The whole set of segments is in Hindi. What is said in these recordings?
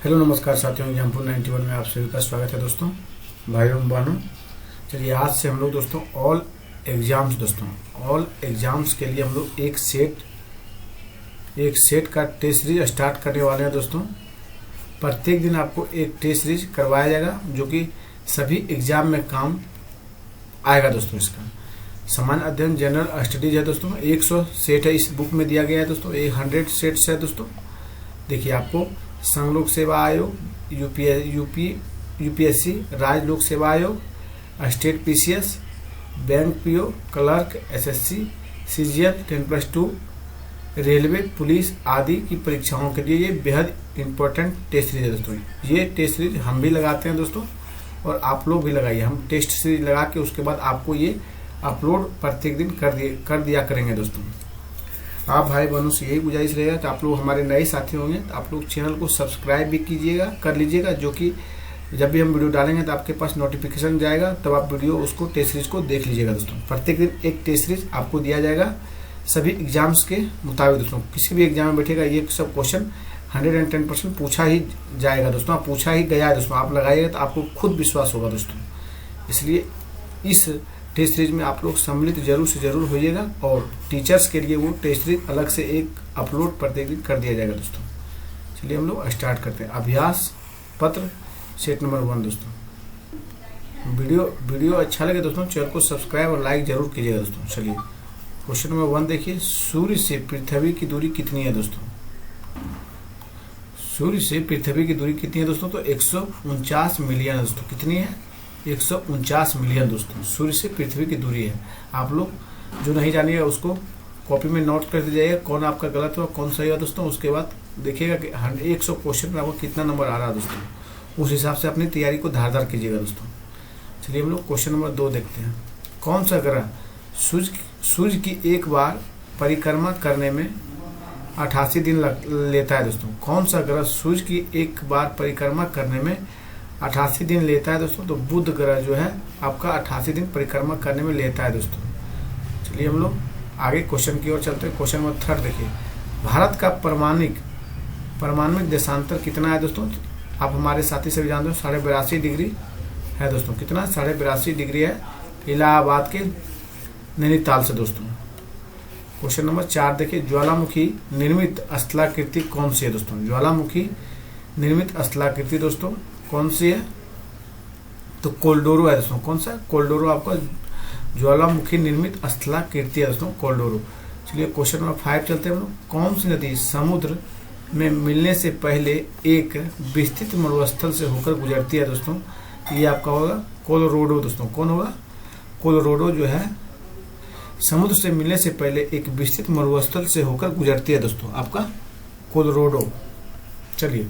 हेलो नमस्कार साथियों, एग्जाम्पल 91 में आप सभी का स्वागत है दोस्तों, भाइयों बहनों। चलिए आज से हम लोग दोस्तों ऑल एग्जाम्स के लिए हम लोग एक सेट का टेस्ट सीरीज स्टार्ट करने वाले हैं दोस्तों। प्रत्येक दिन आपको एक टेस्ट सीरीज करवाया जाएगा जो कि सभी एग्जाम में काम आएगा दोस्तों। इसका सामान्य अध्ययन जनरल स्टडीज है दोस्तों। 100 सेट है, इस बुक में दिया गया है दोस्तों। 100 सेट्स है दोस्तों। देखिए आपको संघ लोक सेवा आयोग, यूपीएससी, राज्य लोक सेवा आयोग, state PCS, bank PO, clerk, SSC, CGL, 10+2, railway, police आदि की परीक्षाओं के लिए ये बेहद इंपॉर्टेंट टेस्ट सीरीज है दोस्तों। ये टेस्ट सीरीज हम भी लगाते हैं दोस्तों और आप लोग भी लगाइए। हम टेस्ट सीरीज लगा के उसके बाद आपको ये अपलोड प्रत्येक दिन कर दिया करेंगे दोस्तों। आप भाई बहनों से यही गुजारिश रहेगा कि आप लोग हमारे नए साथी होंगे तो आप लोग चैनल को सब्सक्राइब भी कर लीजिएगा, जो कि जब भी हम वीडियो डालेंगे तो आपके पास नोटिफिकेशन जाएगा, तब आप वीडियो उसको टेस्ट सीरीज को देख लीजिएगा दोस्तों। प्रत्येक दिन एक टेस्ट सीरीज आपको दिया जाएगा सभी एग्जाम्स के मुताबिक दोस्तों। किसी भी एग्जाम में बैठेगा ये सब क्वेश्चन 110% पूछा ही जाएगा दोस्तों, पूछा ही गया है दोस्तों। आप लगाइएगा तो आपको खुद विश्वास होगा दोस्तों। इसलिए इस टेस्ट सीरीज में आप लोग सम्मिलित जरूर से जरूर होइएगा और टीचर्स के लिए वो टेस्ट सीरीज अलग से एक अपलोड प्रत्येक दिन कर दिया जाएगा दोस्तों। चलिए हम लोग स्टार्ट करते हैं। अभ्यास पत्र सेट नंबर 1 दोस्तों। वीडियो अच्छा लगे दोस्तों चैनल को सब्सक्राइब और लाइक जरूर कीजिएगा दोस्तों। चलिए क्वेश्चन नंबर 1 देखिए, सूर्य से पृथ्वी की दूरी कितनी है दोस्तों? सूर्य से पृथ्वी की दूरी कितनी है दोस्तों? तो 149 मिलियन दोस्तों। कितनी है? 149 मिलियन दोस्तों सूर्य से पृथ्वी की दूरी है। आप लोग जो नहीं जानिएगा उसको कॉपी में नोट कर दीजिएगा, कौन आपका गलत हुआ कौन सही हुआ दोस्तों। उसके बाद देखिएगा कि 100 क्वेश्चन में आपको कितना नंबर आ रहा है दोस्तों। उस हिसाब से अपनी तैयारी को धारदार कीजिएगा दोस्तों। चलिए हम लोग क्वेश्चन नंबर 2 देखते हैं। कौन सा ग्रह सूर्य की एक बार परिक्रमा करने में 88 दिन लेता है दोस्तों? कौन सा ग्रह सूर्य की एक बार परिक्रमा करने में 88 दिन लेता है दोस्तों? तो बुध ग्रह जो है आपका 88 दिन परिक्रमा करने में लेता है दोस्तों। चलिए हम लोग आगे क्वेश्चन की ओर चलते हैं। क्वेश्चन नंबर 3 देखिए, भारत का परमाणविक देशांतर कितना है दोस्तों? आप हमारे साथी से भी जानते हो 82.5 डिग्री है दोस्तों। कितना? 82.5 डिग्री है इलाहाबाद के नैनीताल से दोस्तों। क्वेश्चन नंबर 4 देखिए, ज्वालामुखी निर्मित स्थलाकृति कौन सी है दोस्तों? ज्वालामुखी निर्मित स्थलाकृति दोस्तों कौन सी है? तो कोलडोरो है दोस्तों। कौन सा? कोलडोरो आपका ज्वालामुखी निर्मित स्थलाकृति है दोस्तों, कोलडोरो। चलिए क्वेश्चन नंबर 5 चलते हैं हम लोग। कौन सी नदी समुद्र में मिलने से पहले एक विस्तृत मरुस्थल से होकर गुजरती है दोस्तों? ये आपका होगा कोलोराडो दोस्तों। कौन होगा? कोलोराडो जो है समुद्र से मिलने से पहले एक विस्तृत मरुस्थल से होकर गुजरती है दोस्तों, आपका कोलोराडो। चलिए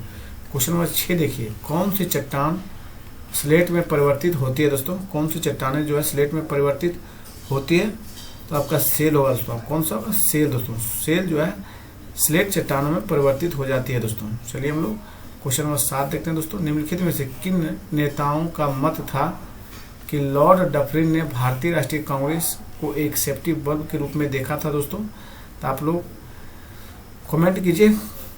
क्वेश्चन नंबर 6 देखिए, कौन सी चट्टान स्लेट में परिवर्तित होती है दोस्तों? कौन सी चट्टानें जो है स्लेट में परिवर्तित होती है? तो आपका सेल होगा दोस्तों। कौन सा होगा? सेल दोस्तों। सेल जो है स्लेट चट्टानों में परिवर्तित हो जाती है दोस्तों। चलिए हम लोग क्वेश्चन नंबर 7 देखते हैं दोस्तों। निम्नलिखित में से किन नेताओं का मत था कि लॉर्ड डफरिन ने भारतीय राष्ट्रीय कांग्रेस को एक सेफ्टी बल्ब के रूप में देखा था दोस्तों? तो आप लोग कमेंट कीजिए,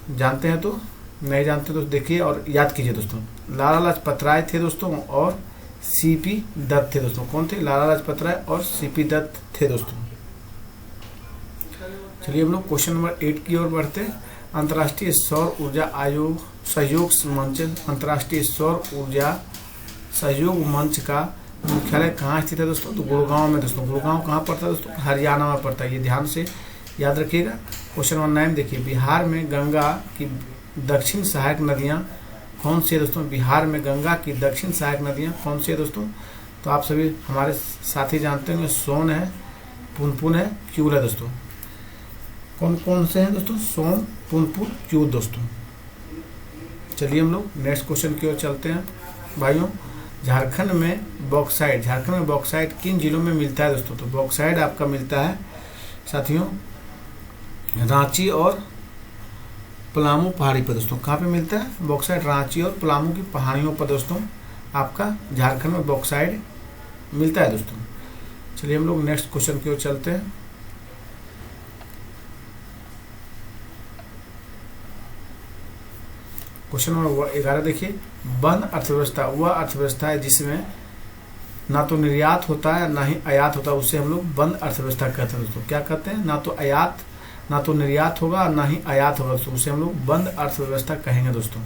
जानते हैं तो, नहीं जानते तो देखिए और याद कीजिए दोस्तों। लाला लाजपत राय थे दोस्तों और सीपी दत्त थे दोस्तों। कौन थे? लाला लाजपत राय और सीपी दत्त थे दोस्तों। चलिए हम लोग क्वेश्चन नंबर 8 की ओर बढ़ते हैं। अंतर्राष्ट्रीय सौर ऊर्जा आयोग सहयोग मंच, अंतर्राष्ट्रीय सौर ऊर्जा सहयोग मंच का मुख्यालय कहाँ स्थित है दोस्तों? तो गुड़गांव में दोस्तों। गुड़गांव कहाँ पड़ता है दोस्तों? हरियाणा में पड़ता है। ये ध्यान से याद रखिएगा। क्वेश्चन नंबर 9 देखिए, बिहार में गंगा की दक्षिण सहायक नदियाँ कौन सी है दोस्तों? बिहार में गंगा की दक्षिण सहायक नदियाँ कौन सी है दोस्तों? तो आप सभी हमारे साथी जानते होंगे, सोन है, पुनपुन है, क्यूल है दोस्तों। कौन कौन से हैं दोस्तों? सोन, पुनपुन, क्यूल दोस्तों। चलिए हम लोग नेक्स्ट क्वेश्चन की ओर चलते हैं भाइयों। झारखंड में बॉक्साइट किन जिलों में मिलता है दोस्तों? तो बॉक्साइट आपका मिलता है साथियों रांची और पलामू पहाड़ी पर दोस्तों। कहाँ पे मिलता है बॉक्साइट? रांची और पलामू की पहाड़ियों पर दोस्तों आपका झारखंड में बॉक्साइट मिलता है दोस्तों। चलिए हम लोग नेक्स्ट क्वेश्चन की ओर चलते हैं। क्वेश्चन नंबर 11 देखिए, बंद अर्थव्यवस्था वह अर्थव्यवस्था है जिसमें ना तो निर्यात होता है ना ही आयात होता है, उससे हम लोग बंद अर्थव्यवस्था कहते हैं दोस्तों। क्या कहते हैं? ना तो निर्यात होगा ना ही आयात होगा दोस्तों, उसे हम लोग बंद अर्थव्यवस्था कहेंगे दोस्तों।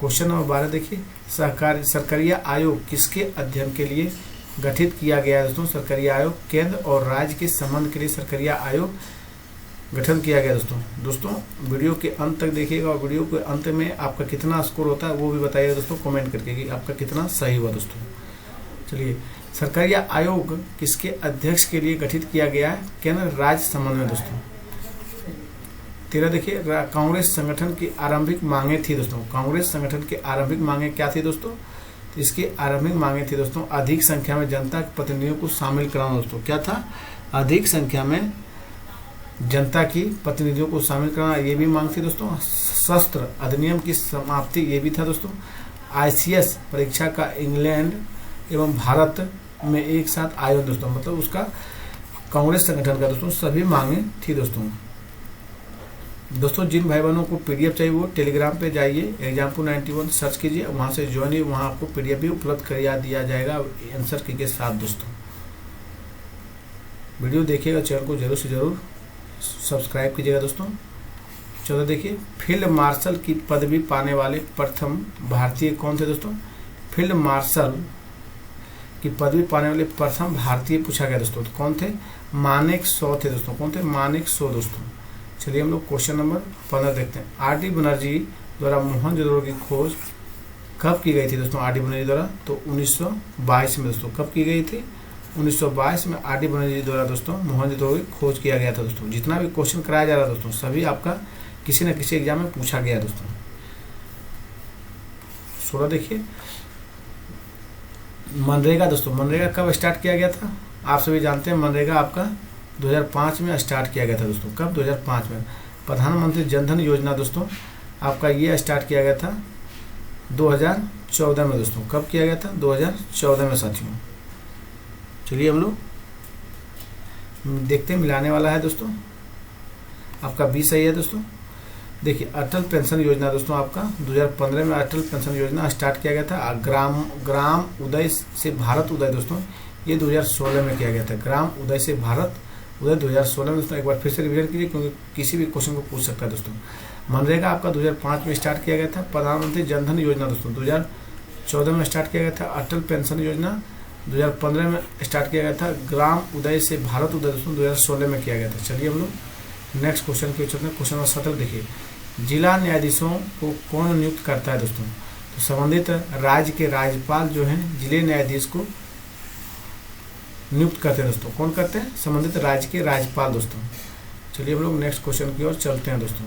क्वेश्चन नंबर 12 देखिए, सरकारिया आयोग किसके अध्ययन के लिए गठित किया गया है दोस्तों? सरकारिया आयोग केंद्र और राज्य के संबंध के लिए सरकारिया आयोग गठन किया गया दोस्तों। वीडियो के अंत तक देखिएगा और वीडियो के अंत में आपका कितना स्कोर होता है वो भी बताइएगा दोस्तों कमेंट करके कि आपका कितना सही हुआ दोस्तों। चलिए, सरकारिया आयोग किसके अध्यक्ष के लिए गठित किया गया है? केंद्र राज्य संबंध में दोस्तों। 13 देखिए, कांग्रेस संगठन की आरंभिक मांगे थी दोस्तों। कांग्रेस संगठन की आरंभिक मांगे क्या थी दोस्तों? तो इसकी आरंभिक मांगे थी दोस्तों, अधिक संख्या में जनता के प्रतिनिधियों को शामिल कराना दोस्तों। क्या था? अधिक संख्या में जनता की प्रतिनिधियों को शामिल कराना, ये भी मांग थी दोस्तों। शस्त्र अधिनियम की समाप्ति, ये भी था दोस्तों। ICS परीक्षा का इंग्लैंड एवं भारत में एक साथ आयोजन दोस्तों, मतलब उसका कांग्रेस संगठन का दोस्तों सभी मांगे थी दोस्तों। जिन भाई बहनों को PDF चाहिए वो टेलीग्राम पे जाइए, एग्जाम्पल 91 सर्च कीजिए, वहाँ से ज्वाइन, वहाँ आपको PDF भी उपलब्ध करा दिया जाएगा आंसर की के साथ दोस्तों। वीडियो देखिएगा, चैनल को जरूर से जरूर सब्सक्राइब कीजिएगा दोस्तों। चलो देखिए, फील्ड मार्शल की पदवी पाने वाले प्रथम भारतीय कौन थे दोस्तों? फील्ड मार्शल की पदवी पाने वाले प्रथम भारतीय पूछा गया दोस्तों, तो कौन थे? मानेकशॉ थे दोस्तों। कौन थे? मानेकशॉ दोस्तों। चलिए हम लोग क्वेश्चन नंबर 15 देखते हैं। RD बनर्जी द्वारा मोहनजोदड़ो की खोज कब की गई थी दोस्तों? RD बनर्जी द्वारा तो 1922 में दोस्तों। कब की गई थी? 1922 में RD बनर्जी द्वारा दोस्तों मोहनजोदड़ो की खोज किया गया था दोस्तों। जितना भी क्वेश्चन कराया जा रहा है दोस्तों सभी आपका किसी न किसी एग्जाम में पूछा गया दोस्तों। 16 देखिए, मनरेगा दोस्तों। मनरेगा कब स्टार्ट किया गया था? आप सभी जानते हैं मनरेगा आपका 2005 में स्टार्ट किया गया था दोस्तों। कब? 2005 में। प्रधानमंत्री जनधन योजना दोस्तों आपका ये स्टार्ट किया गया था 2014 में दोस्तों। कब किया गया था? 2014 में साथियों। चलिए हम लोग देखते हैं, मिलाने वाला है दोस्तों। आपका 20 सही है दोस्तों। देखिए, अटल पेंशन योजना दोस्तों आपका 2015 में अटल पेंशन योजना स्टार्ट किया गया था। ग्राम उदय से भारत उदय दोस्तों ये 2016 में किया गया था। ग्राम उदय से भारत उदय 2016 में दोस्तों। एक बार फिर से रिवीजन कीजिए क्योंकि किसी भी क्वेश्चन को पूछ सकता है दोस्तों। मनरेगा आपका 2005 में स्टार्ट किया गया था। प्रधानमंत्री जनधन योजना दोस्तों 2014 में स्टार्ट किया गया था। अटल पेंशन योजना 2015 में स्टार्ट किया गया था। ग्राम उदय से भारत उदय दोस्तों 2016 में किया गया था। चलिए हम लोग नेक्स्ट क्वेश्चन की ओर चलते हैं। क्वेश्चन नंबर 17 देखिए, जिला न्यायाधीशों को कौन नियुक्त करता है दोस्तों? तो संबंधित राज्य के राज्यपाल जो हैं जिले न्यायाधीश को नियुक्त करते हैं दोस्तों। कौन करते हैं? संबंधित राज्य के राज्यपाल दोस्तों। चलिए हम लोग नेक्स्ट क्वेश्चन की ओर चलते हैं दोस्तों।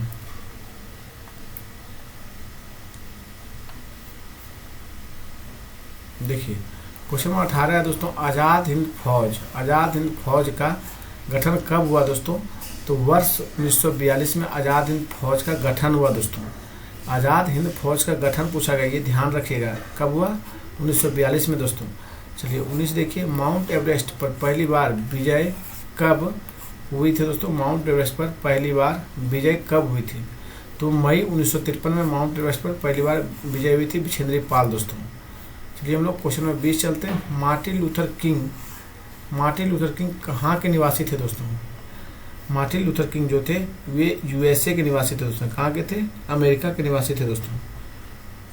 देखिए, क्वेश्चन नंबर 18 है दोस्तों, आज़ाद हिंद फौज का गठन कब हुआ दोस्तों? तो वर्ष 1942 में आज़ाद हिंद फौज का गठन हुआ दोस्तों। आज़ाद हिंद फौज का गठन पूछा गया, ये ध्यान रखिएगा। कब हुआ? 1942 में दोस्तों। चलिए 19 देखिए, माउंट एवरेस्ट पर पहली बार विजय कब हुई थी दोस्तों? माउंट एवरेस्ट पर पहली बार विजय कब हुई थी? तो मई 1953 में माउंट एवरेस्ट पर पहली बार विजय हुई थी बिछेंद्री पाल दोस्तों। चलिए हम लोग क्वेश्चन नंबर 20 चलते हैं। मार्टिन लूथर किंग कहाँ के निवासी थे दोस्तों? मार्टिन लूथर किंग जो थे वे USA के निवासी थे दोस्तों। कहाँ के थे? अमेरिका के निवासी थे दोस्तों।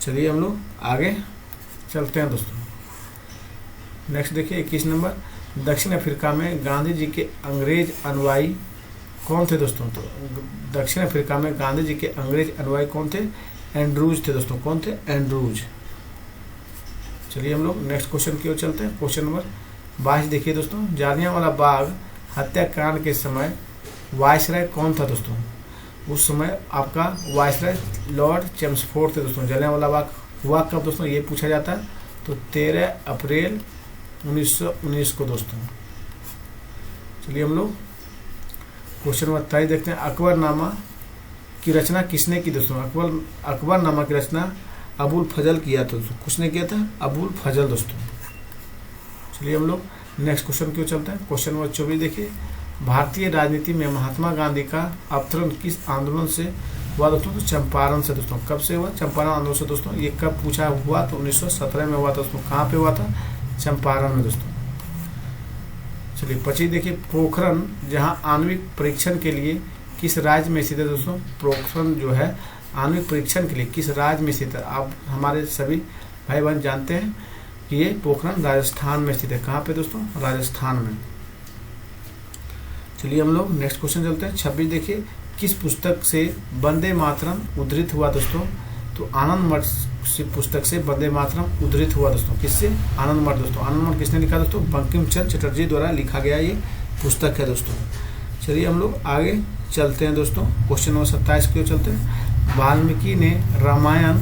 चलिए हम लोग आगे चलते हैं दोस्तों। नेक्स्ट देखिए 21 नंबर, दक्षिण अफ्रीका में गांधी जी के अंग्रेज अनुयायी कौन थे दोस्तों? तो दक्षिण अफ्रीका में गांधी जी के अंग्रेज अनुयायी कौन थे? एंड्रूज थे दोस्तों। कौन थे? एंड्रूज। चलिए हम लोग नेक्स्ट क्वेश्चन की ओर चलते हैं। क्वेश्चन नंबर 22 देखिए दोस्तों, जालियांवाला बाग हत्याकांड के समय वायसराय कौन था दोस्तों? उस समय आपका वायसराय लॉर्ड चेम्सफोर्ड थे दोस्तों। जालियांवाला बाग हुआ कब दोस्तों? ये पूछा जाता है। तो 13 अप्रैल 1919 को दोस्तों। चलिए हम लोग क्वेश्चन नंबर 23 देखते हैं। अकबरनामा की रचना किसने की दोस्तों? अकबरनामा की रचना अबुल फजल किया था दोस्तों। किसने किया था? अबुल फजल दोस्तों। चलिए हम लोग नेक्स्ट क्वेश्चन की ओर चलते हैं। क्वेश्चन नंबर 24 देखिए, भारतीय राजनीति में महात्मा गांधी का अवतरण किस आंदोलन से हुआ दोस्तों? तो चंपारण से दोस्तों। कब से हुआ? चंपारण आंदोलन से दोस्तों। ये कब पूछा हुआ? तो 1917 में हुआ था दोस्तों। कहाँ पे हुआ था? चंपारण में दोस्तों। चलिए 25 देखिए, पोखरण जहाँ आणविक परीक्षण के लिए किस राज्य में स्थित है दोस्तों? पोखरण जो है आणविक परीक्षण के लिए किस राज्य में स्थित है? आप हमारे सभी भाई बहन जानते हैं कि ये पोखरण राजस्थान में स्थित है। कहाँ पे दोस्तों? राजस्थान में। चलिए हम लोग नेक्स्ट क्वेश्चन चलते हैं। 26 देखिए, किस पुस्तक से वंदे मातरम उद्धृत हुआ दोस्तों? तो आनंद मठ से पुस्तक से वंदे मातरम उद्धृत हुआ दोस्तों। किससे? आनंद मठ दोस्तों। आनंद मठ किसने लिखा दोस्तों? बंकिम चंद्र चटर्जी द्वारा लिखा गया ये पुस्तक है दोस्तों। चलिए हम लोग आगे चलते हैं दोस्तों। क्वेश्चन नंबर 27 की ओर चलते हैं। वाल्मीकि ने रामायण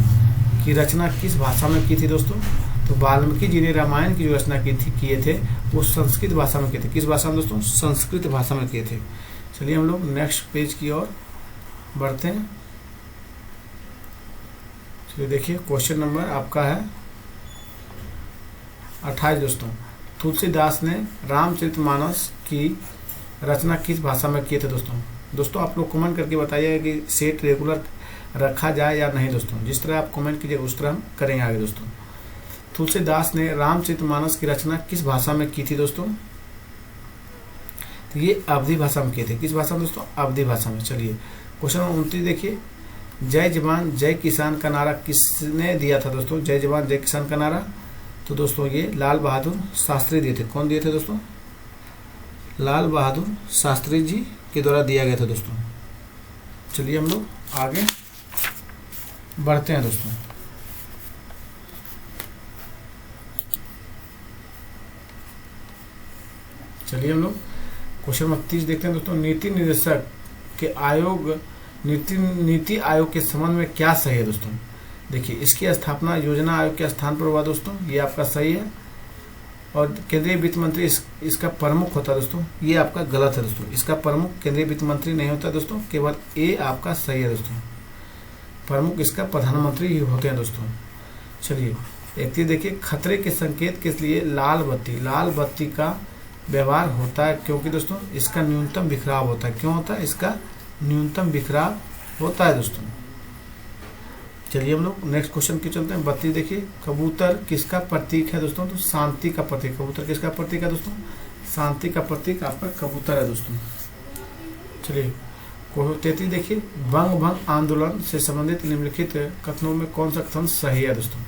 की रचना किस भाषा में की थी दोस्तों? तो वाल्मीकि जी ने रामायण की जो रचना किए थे वो संस्कृत भाषा में किए थे। किस भाषा में दोस्तों? संस्कृत भाषा में किए थे। चलिए हम लोग नेक्स्ट पेज की ओर बढ़ते हैं। चलिए देखिए, क्वेश्चन नंबर आपका है 28 दोस्तों। तुलसीदास ने रामचरितमानस की रचना किस भाषा में किए थे दोस्तों? दोस्तों आप लोग कमेंट करके बताइएगा कि सेट रेगुलर रखा जाए या नहीं दोस्तों। जिस तरह आप कमेंट कीजिएगा उस तरह हम करेंगे आगे दोस्तों। तुलसीदास ने रामचरितमानस की रचना किस भाषा में की थी दोस्तों? तो ये अवधी भाषा में किए थे। किस भाषा में दोस्तों? अवधी भाषा में। चलिए क्वेश्चन नंबर 29 देखिए, जय जवान जय किसान का नारा किसने दिया था दोस्तों? जय जवान जय किसान का नारा तो दोस्तों ये लाल बहादुर शास्त्री दिए थे। कौन दिए थे दोस्तों? लाल बहादुर शास्त्री जी के द्वारा दिया गया था दोस्तों। चलिए हम लोग आगे बढ़ते हैं दोस्तों। चलिए हम लोग क्वेश्चन नंबर 30 देखते हैं दोस्तों। नीति निर्देशक के आयोग नीति आयोग के संबंध में क्या सही है दोस्तों? देखिए, इसकी स्थापना योजना आयोग के स्थान पर हुआ दोस्तों। ये आपका सही है। और केंद्रीय वित्त मंत्री इसका प्रमुख होता है दोस्तों। ये आपका गलत है दोस्तों। इसका प्रमुख केंद्रीय वित्त मंत्री नहीं होता दोस्तों। केवल ए आपका सही है दोस्तों। प्रमुख इसका प्रधानमंत्री ही होते हैं दोस्तों। चलिए एक चीज देखिए, खतरे के संकेत के लिए लाल बत्ती का व्यवहार होता है क्योंकि दोस्तों इसका न्यूनतम बिखराव होता है। क्यों होता है? इसका न्यूनतम बिखराव होता है दोस्तों। चलिए हम लोग नेक्स्ट क्वेश्चन की चलते हैं। 32 देखिए, कबूतर किसका प्रतीक है दोस्तों? तो शांति का प्रतीक। कबूतर किसका प्रतीक है दोस्तों? शांति का प्रतीक आपका कबूतर है दोस्तों। चलिए 33 देखिए, बंग भंग आंदोलन से संबंधित निम्नलिखित कथनों में कौन सा कथन सही है दोस्तों?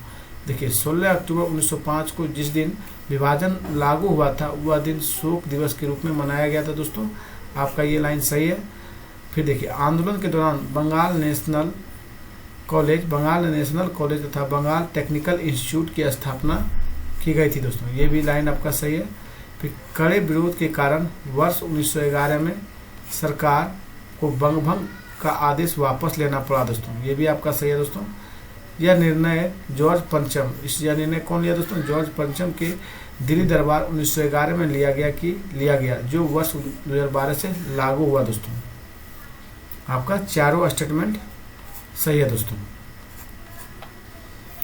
देखिए 16 अक्टूबर 1905 को जिस दिन विभाजन लागू हुआ था वह दिन शोक दिवस के रूप में मनाया गया था दोस्तों। आपका ये लाइन सही है। फिर देखिए, आंदोलन के दौरान बंगाल नेशनल कॉलेज तथा बंगाल टेक्निकल इंस्टीट्यूट की स्थापना की गई थी दोस्तों। ये भी लाइन आपका सही है। फिर कड़े विरोध के कारण वर्ष 1911 में सरकार को बंग भंग का आदेश वापस लेना पड़ा दोस्तों। ये भी आपका सही है दोस्तों। यह निर्णय यह निर्णय कौन लिया दोस्तों? जॉर्ज पंचम के दिल्ली दरबार 1911 में लिया गया जो वर्ष 2012 से लागू हुआ दोस्तों। आपका चारों स्टेटमेंट सही है दोस्तों।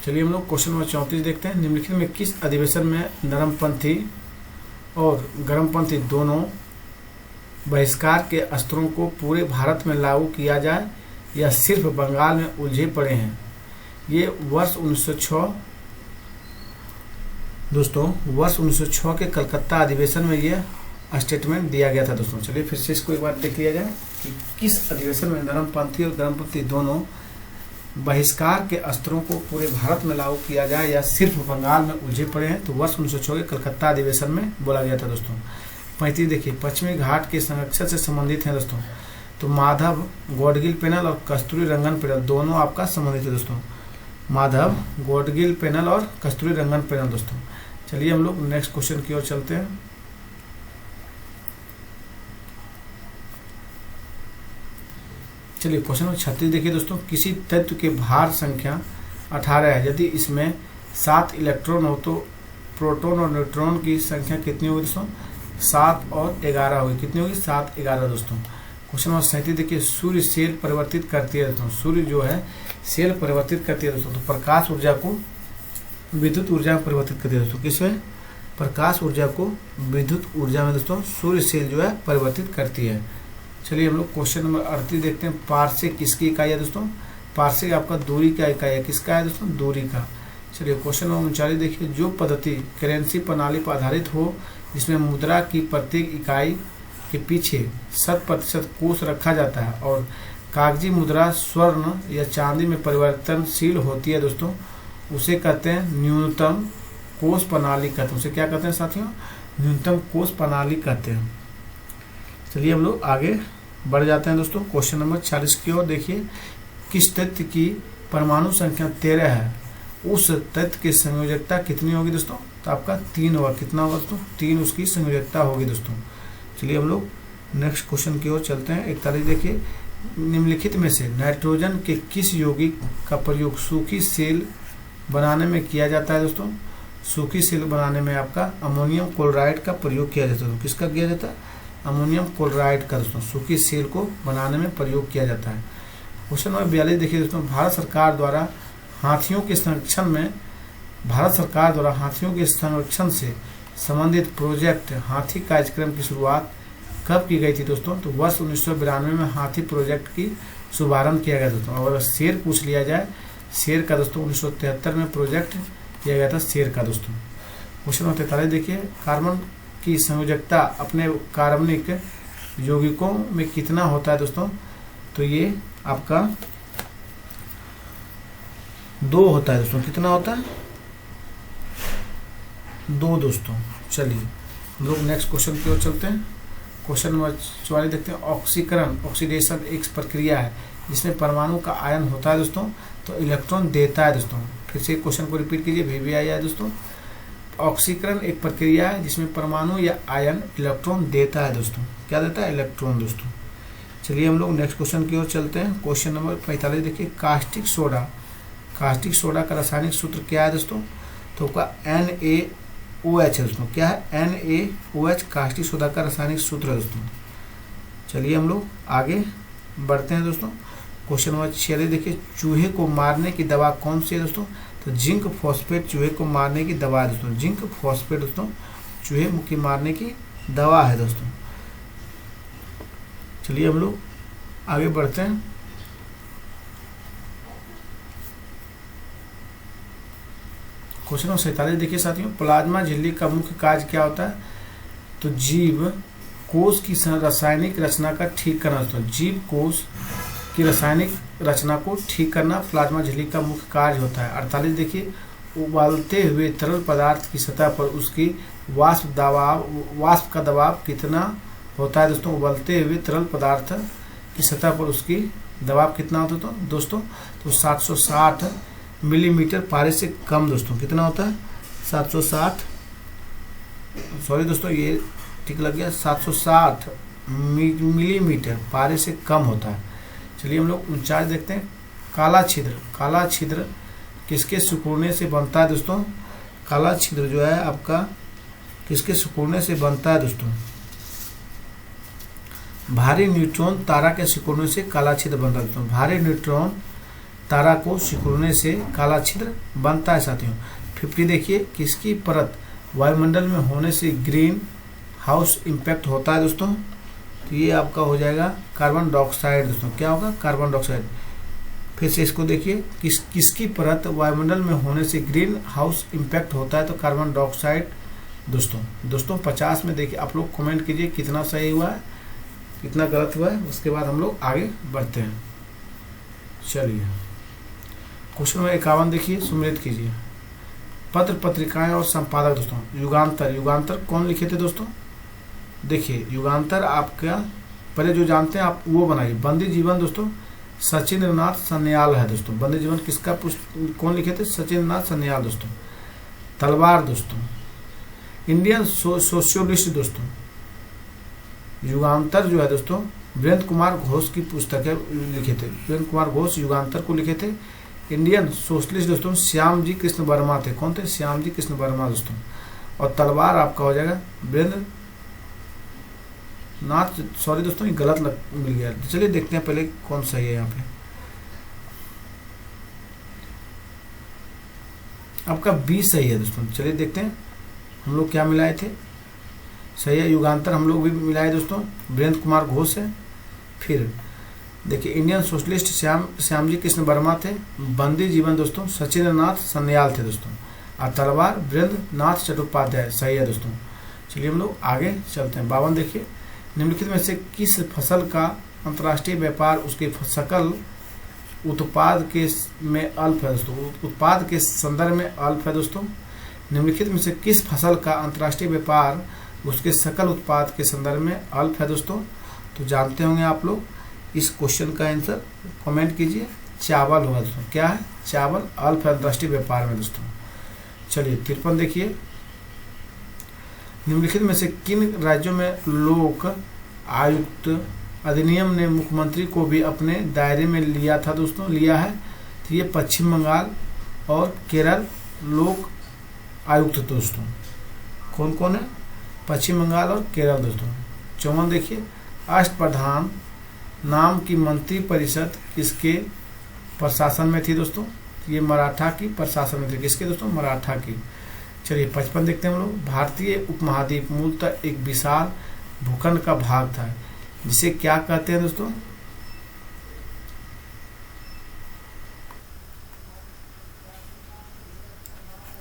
चलिए हम लोग क्वेश्चन नंबर 34 देखते हैं। निम्नलिखित में किस अधिवेशन में नरमपंथी और गर्मपंथी दोनों बहिष्कार के अस्त्रों को पूरे भारत में लागू किया जाए या सिर्फ बंगाल में उलझे पड़े हैं? ये वर्ष 1906 दोस्तों, वर्ष 1906 के कलकत्ता अधिवेशन में यह स्टेटमेंट दिया गया था दोस्तों। चलिए फिर से इसको एक बार देख लिया जाए कि किस अधिवेशन में नरमपंथी और गर्मपंथी दोनों बहिष्कार के अस्त्रों को पूरे भारत में लागू किया जाए या सिर्फ बंगाल में उलझे पड़े हैं। तो वर्ष 1906 के कलकत्ता अधिवेशन में बोला गया था दोस्तों। 35 देखिए, पश्चिमी घाट के संरक्षण से संबंधित हैं दोस्तों। तो माधव गॉडगिल पैनल और कस्तूरी रंगन पैनल दोनों आपका संबंधित है दोस्तों। माधव गॉडगिल पैनल और कस्तूरी रंगन पैनल दोस्तों। चलिए हम लोग नेक्स्ट क्वेश्चन की ओर चलते हैं। चलिए क्वेश्चन नंबर 36 देखिए दोस्तों, किसी तत्व के भार संख्या 18 है, यदि इसमें 7 इलेक्ट्रॉन हो तो प्रोटॉन और न्यूट्रॉन की संख्या कितनी होगी दोस्तों? 7 और 11 होगी। कितनी होगी? 7 11 दोस्तों। क्वेश्चन नंबर 37 देखिए, सूर्य सेल परिवर्तित करती है दोस्तों। सूर्य जो है सेल परिवर्तित करती है दोस्तों। तो प्रकाश ऊर्जा को विद्युत ऊर्जा में परिवर्तित करती है दोस्तों। किसमें? प्रकाश ऊर्जा को विद्युत ऊर्जा में दोस्तों सूर्य सेल जो है परिवर्तित करती है। चलिए हम लोग क्वेश्चन नंबर 38 देखते हैं। पार्सेक किसकी इकाई है दोस्तों? पार्सेक आपका दूरी का इकाई है। किसका है दोस्तों? दूरी का। चलिए क्वेश्चन नंबर 39 देखिए। जो पद्धति करेंसी प्रणाली पर आधारित हो, जिसमें मुद्रा की प्रत्येक इकाई के पीछे 100% कोष रखा जाता है और कागजी मुद्रा स्वर्ण या चांदी में परिवर्तनशील होती है दोस्तों, उसे कहते हैं न्यूनतम कोष प्रणाली कहते हैं। उसे क्या कहते हैं साथियों? न्यूनतम कोष प्रणाली कहते हैं। चलिए हम लोग आगे बढ़ जाते हैं दोस्तों। क्वेश्चन नंबर 40 की ओर देखिए। किस तत्व की परमाणु संख्या 13 है, उस तत्व की संयोजकता कितनी होगी दोस्तों? तो आपका 3 होगा। कितना होगा दोस्तों? 3 उसकी संयोजकता होगी दोस्तों। चलिए हम लोग नेक्स्ट क्वेश्चन की ओर चलते हैं। 41 देखिए। निम्नलिखित में से नाइट्रोजन के किस यौगिक का प्रयोग सूखी सेल बनाने में किया जाता है दोस्तों? सूखी सेल बनाने में आपका अमोनियम क्लोराइड का प्रयोग किया जाता है। किसका किया जाता है? अमोनियम क्लोराइड का दोस्तों सूखी सेल को बनाने में प्रयोग किया जाता है। क्वेश्चन नंबर 42 देखिए दोस्तों। भारत सरकार द्वारा हाथियों के संरक्षण से संबंधित प्रोजेक्ट हाथी कार्यक्रम की शुरुआत कब की गई थी दोस्तों? तो वर्ष 1992 में हाथी प्रोजेक्ट की शुभारंभ किया गया दोस्तों। और अगर शेर पूछ लिया जाए, शेर का दोस्तों 1973 में प्रोजेक्ट किया गया था शेर का दोस्तों। क्वेश्चन नंबर 43 देखिए। कार्बन की संयोजकता अपने कार्बनिक यौगिकों में कितना होता है दोस्तों? तो ये आपका 2 होता है दोस्तों। कितना होता है? 2 दोस्तों। चलिए हम लोग नेक्स्ट क्वेश्चन की ओर चलते हैं। क्वेश्चन नंबर 44 देखते हैं। ऑक्सीकरण ऑक्सीडेशन एक प्रक्रिया है जिसमें परमाणु का आयन होता है दोस्तों, तो इलेक्ट्रॉन देता है दोस्तों। फिर से क्वेश्चन को रिपीट कीजिए, भी आया है दोस्तों। ऑक्सीकरण एक प्रक्रिया है जिसमें परमाणु या आयन इलेक्ट्रॉन देता है दोस्तों। क्या देता है? इलेक्ट्रॉन दोस्तों। चलिए हम लोग नेक्स्ट क्वेश्चन की ओर चलते हैं। क्वेश्चन नंबर 45 देखिए। कास्टिक सोडा का रासायनिक सूत्र क्या है दोस्तों? तो आपका NaOH है दोस्तों। क्या है? NaOH कास्टिक सोडा का रासायनिक सूत्र है दोस्तों। चलिए हम लोग आगे बढ़ते हैं दोस्तों। क्वेश्चन नंबर 46 देखिए। चूहे को मारने की दवा कौन सी है दोस्तों? तो जिंक फॉस्फेट चूहे को मारने की दवा है दोस्तों। जिंक फॉस्फेट दोस्तों चूहे की मारने की दवा है दोस्तों। चलिए हम लोग आगे बढ़ते हैं। क्वेश्चन नंबर 47 देखिए साथियों। प्लाज्मा झिल्ली का मुख्य कार्य क्या होता है? तो जीव कोष की रासायनिक रचना का ठीक करना दोस्तों। जीव कोष की रासायनिक रचना को ठीक करना प्लाज्मा झिल्ली का मुख्य कार्य होता है। 48 देखिए। उबालते हुए तरल पदार्थ की सतह पर उसकी वाष्प का दबाव कितना होता है दोस्तों? उबलते हुए तरल पदार्थ की सतह पर उसकी दबाव कितना होता है दोस्तों? तो 760 मिलीमीटर पारे से कम दोस्तों। कितना होता है? 760, सॉरी दोस्तों ये ठीक लग गया, 760 मिलीमीटर पारे से कम होता है। चलिए हम लोग 49 देखते हैं। काला छिद्र किसके सिकुड़ने से बनता है दोस्तों? काला छिद्र जो है आपका किसके सिकुड़ने से बनता है दोस्तों? भारी न्यूट्रॉन तारा के सिकुड़ने से काला छिद्र बनता है दोस्तों। भारी न्यूट्रॉन तारा को सिकुड़ने से काला छिद्र बनता है साथियों। 50 देखिए। किसकी परत वायुमंडल में होने से ग्रीन हाउस इम्पैक्ट होता है दोस्तों? तो ये आपका हो जाएगा कार्बन डाइऑक्साइड दोस्तों। क्या होगा? Carbon dioxide. फिर से इसको देखिए। किसकी परत वायुमंडल में होने से ग्रीन हाउस इम्पैक्ट होता है? तो कार्बन डाइऑक्साइड दोस्तों 50 में देखिए। आप लोग कमेंट कीजिए कितना सही हुआ है, कितना गलत हुआ है। उसके बाद हम लोग आगे बढ़ते हैं। चलिए क्वेश्चन नंबर 51 देखिए। सुमेलित कीजिए। पत्र पत्रिकाएं और संपादक दोस्तों। युगांतर कौन लिखे थे दोस्तों? देखिए युगांतर आपका पहले जो जानते हैं आप वो बनाइए। बंदी जीवन दोस्तों सचिंद्रनाथ सन्याल है दोस्तों। बंदी जीवन किसका कौन लिखे थे? सचिंद्रनाथ सन्याल दोस्तों। तलवार दोस्तों इंडियन सोशलिस्ट दोस्तों। युगांतर जो है दोस्तों वीरेंद्र कुमार घोष की पुस्तक है, लिखे थे वीरेंद्र कुमार घोष युगांतर को लिखे थे। इंडियन सोशलिस्ट दोस्तों श्याम जी कृष्ण वर्मा थे। कौन थे? श्याम जी कृष्ण वर्मा दोस्तों। और तलवार आपका हो जाएगा वीरेंद्र नाथ, सॉरी दोस्तों ये गलत मिल गया। चलिए देखते हैं पहले कौन सही है। यहाँ पे आपका 20 सही है दोस्तों। चलिए देखते हैं हम लोग क्या मिलाए थे। सही है युगांतर हम लोग भी मिलाए दोस्तों। वीरेंद्र कुमार घोष है। फिर देखिए इंडियन सोशलिस्ट श्यामजी कृष्ण वर्मा थे। बंदी जीवन दोस्तों सचिंद्र नाथ सन्याल थे दोस्तों। और तलवार वीरेंद्र नाथ चट्टोपाध्याय, सही है दोस्तों। चलिए हम लोग आगे चलते हैं। 52 देखिए, निम्नलिखित में से किस फसल का अंतर्राष्ट्रीय व्यापार उसके सकल उत्पाद के में अल्प है दोस्तों। उत्पाद के संदर्भ में अल्प है दोस्तों। निम्नलिखित में से किस फसल का अंतर्राष्ट्रीय व्यापार उसके सकल उत्पाद के संदर्भ में अल्प है दोस्तों। तो जानते होंगे आप लोग, इस क्वेश्चन का आंसर कमेंट कीजिए, चावल होगा दोस्तों। क्या है? चावल अल्प है अंतर्राष्ट्रीय व्यापार में दोस्तों। चलिए 53 देखिए, निम्नलिखित में से किन राज्यों में लोक आयुक्त अधिनियम ने मुख्यमंत्री को भी अपने दायरे में लिया था दोस्तों, लिया है। तो ये पश्चिम बंगाल और केरल लोक आयुक्त दोस्तों। कौन कौन है? पश्चिम बंगाल और केरल दोस्तों। 54 देखिए, अष्टप्रधान नाम की मंत्री परिषद किसके प्रशासन में थी दोस्तों। ये मराठा की प्रशासन में थी। किसके दोस्तों? मराठा की। चलिए 55 देखते हैं हम लोग। भारतीय उपमहाद्वीप मूलतः एक विशाल भूखंड का भाग था, जिसे क्या कहते हैं दोस्तों?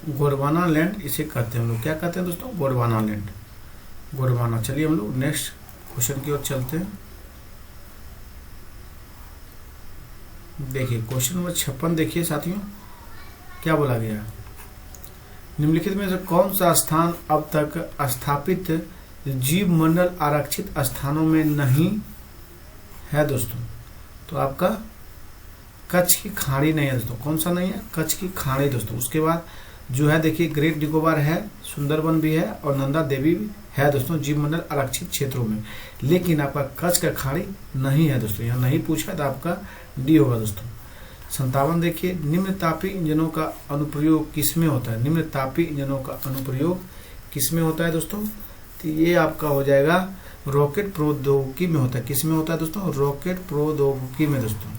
गोंडवाना लैंड इसे कहते हैं हम लोग। क्या कहते हैं दोस्तों? गोंडवाना लैंड, गोंडवाना। चलिए हम लोग नेक्स्ट क्वेश्चन की ओर चलते हैं। देखिए क्वेश्चन नंबर 56 देखिए साथियों, क्या बोला गया। निम्नलिखित में से कौन सा स्थान अब तक स्थापित जीव मंडल आरक्षित स्थानों में नहीं है दोस्तों। तो आपका कच्छ की खाड़ी नहीं है दोस्तों। कौन सा नहीं है? कच्छ की खाड़ी दोस्तों। उसके बाद जो है देखिए ग्रेट निकोबार है, सुंदरबन भी है और नंदा देवी भी है दोस्तों जीव मंडल आरक्षित क्षेत्रों में। लेकिन आपका कच्छ का खाड़ी नहीं है दोस्तों, यहाँ नहीं पूछा तो आपका डी होगा दोस्तों। 57 देखिए, निम्न तापी इंजनों का अनुप्रयोग किसमें होता है। निम्न तापी इंजनों का अनुप्रयोग किसमें होता है दोस्तों। तो ये आपका हो जाएगा रॉकेट प्रौद्योगिकी में होता है। किसमें होता है दोस्तों? रॉकेट प्रौद्योगिकी में दोस्तों।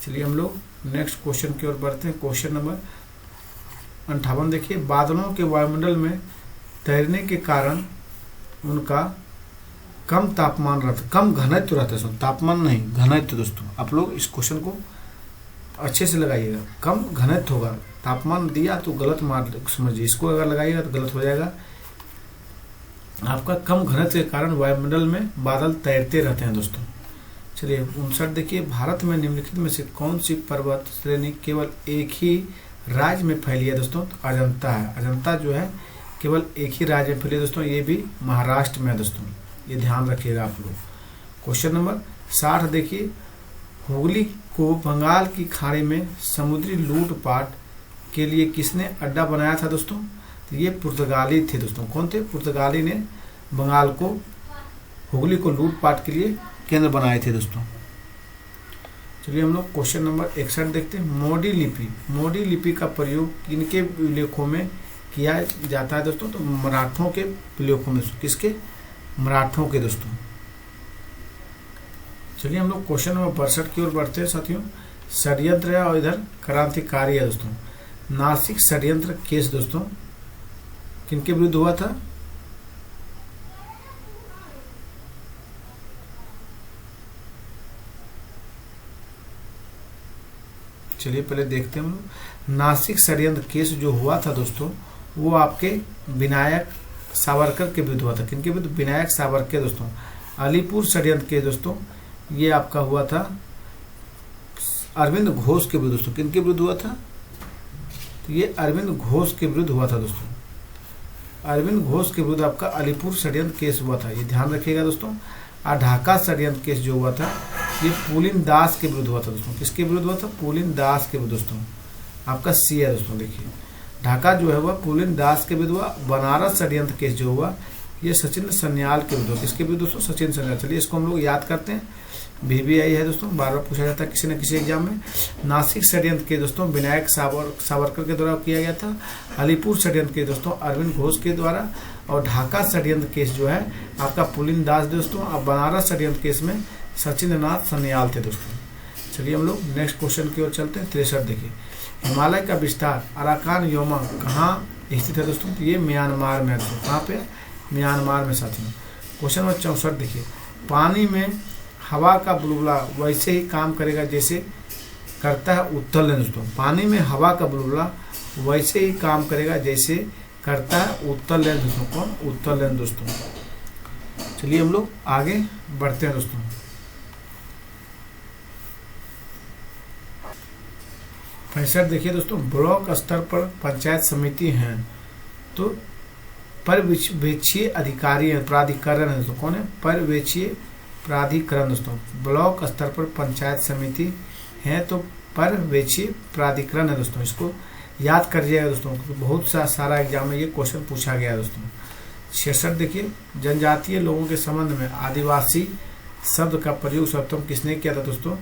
चलिए हम लोग नेक्स्ट क्वेश्चन की ओर बढ़ते हैं। क्वेश्चन नंबर 58 देखिए, बादलों के वायुमंडल में तैरने के कारण उनका कम तापमान रहता, कम घनत्व रहता है। तापमान नहीं, घनत्व दोस्तों। आप लोग इस क्वेश्चन को अच्छे से लगाइएगा। कम घनत्व होगा, तापमान दिया तो गलत मार समझिए, इसको अगर लगाइएगा तो गलत हो जाएगा। आपका कम घनत्व के कारण वायुमंडल में बादल तैरते रहते हैं दोस्तों। चलिए 59 देखिए, भारत में निम्नलिखित में से कौन सी पर्वत श्रेणी केवल एक ही राज्य में फैली है दोस्तों। तो अजंता है। अजंता जो है केवल एक ही राज्य में फैली है दोस्तों, ये भी महाराष्ट्र में है दोस्तों, ये ध्यान रखिएगा आप लोग। क्वेश्चन नंबर 60 देखिए, हुगली को बंगाल की खाड़ी में समुद्री लूटपाट के लिए किसने अड्डा बनाया था दोस्तों। तो ये पुर्तगाली थे दोस्तों। कौन थे? पुर्तगाली ने बंगाल को, हुगली को लूटपाट के लिए केंद्र बनाए थे दोस्तों। चलिए हम लोग क्वेश्चन नंबर 61 देखते हैं। मोडी लिपि, मोडी लिपि का प्रयोग किनके विलेखों में किया जाता है दोस्तों। तो मराठों के विलेखों में। किसके? मराठों के दोस्तों। चलिए हम लोग क्वेश्चन नंबर 62 की ओर बढ़ते हैं साथियों। षड्यंत्र है और इधर क्रांतिकारी है दोस्तों। नासिक षड्यंत्र केस दोस्तों किनके विरुद्ध हुआ था। चलिए पहले देखते हैं हम लोग। नासिक षड्यंत्र केस जो हुआ था दोस्तों, वो आपके विनायक सावरकर के विरुद्ध हुआ था। किनके विरुद्ध? विनायक सावरकर दोस्तों। अलीपुर षड्यंत्र केस दोस्तों, ये आपका हुआ था अरविंद घोष के विरुद्ध दोस्तों। किनके विरुद्ध हुआ था? तो ये अरविंद घोष के विरुद्ध हुआ था दोस्तों। अरविंद घोष के विरुद्ध आपका अलीपुर षड्यंत्र केस हुआ था, ये ध्यान रखिएगा दोस्तों। और ढाका षड्यंत्र केस जो हुआ था, ये पुलिन दास के विरुद्ध हुआ था दोस्तों। किसके विरुद्ध हुआ था? पुलिन दास के विरुद्ध दोस्तों। आपका सी है दोस्तों। देखिए ढाका जो है वह पुलिन दास के विरुद्ध हुआ। बनारस षड्यंत्र केस जो हुआ, ये सचिन सन्याल के विरुद्ध। किसके विरुद्ध दोस्तों? सचिन सन्याल। चलिए इसको हम लोग याद करते हैं। VBI है दोस्तों, बार बार पूछा जाता है किसी न किसी एग्जाम में। नासिक षड्यंत्र के दोस्तों विनायक सावरकर के द्वारा किया गया था। अलीपुर षड्यंत्र के दोस्तों अरविंद घोष के द्वारा। और ढाका षड्यंत्र केस जो है आपका पुलिन दास दोस्तों। और बनारस षड्यंत्र केस में सचिंद्रनाथ सन्याल थे दोस्तों। चलिए हम लोग नेक्स्ट क्वेश्चन की ओर चलते हैं। 63 देखिए, हिमालय का विस्तार अराकान योमा कहाँ स्थित है दोस्तों। तो ये म्यांमार में है दोस्तों। कहाँ पे? म्यांमार में साथियों। क्वेश्चन नंबर 64 देखिए, पानी में हवा का बुलबुला वैसे ही काम करेगा जैसे करता है उत्तल लेंस दोस्तों। पानी में हवा का बुलबुला वैसे ही काम करेगा जैसे करता है उत्तल लेंस दोस्तों। कौन? उत्तल लेंस दोस्तों। चलिए हम लोग आगे बढ़ते हैं दोस्तों। पैंसठ देखिए दोस्तों, ब्लॉक स्तर पर पंचायत समिति हैं तो पर्यवेक्षीय अधिकारी है, प्राधिकरण है दोस्तों। कौन है? पर्यवेक्षीय प्राधिकरण दोस्तों। ब्लॉक स्तर पर पंचायत समिति है तो पर्यवेक्षीय प्राधिकरण है दोस्तों। इसको याद करिएगा दोस्तों, बहुत सारा एग्जाम में ये क्वेश्चन पूछा गया है दोस्तों। 66 देखिए, जनजातीय लोगों के संबंध में आदिवासी शब्द का प्रयोग सर्वप्रथम किसने किया था दोस्तों?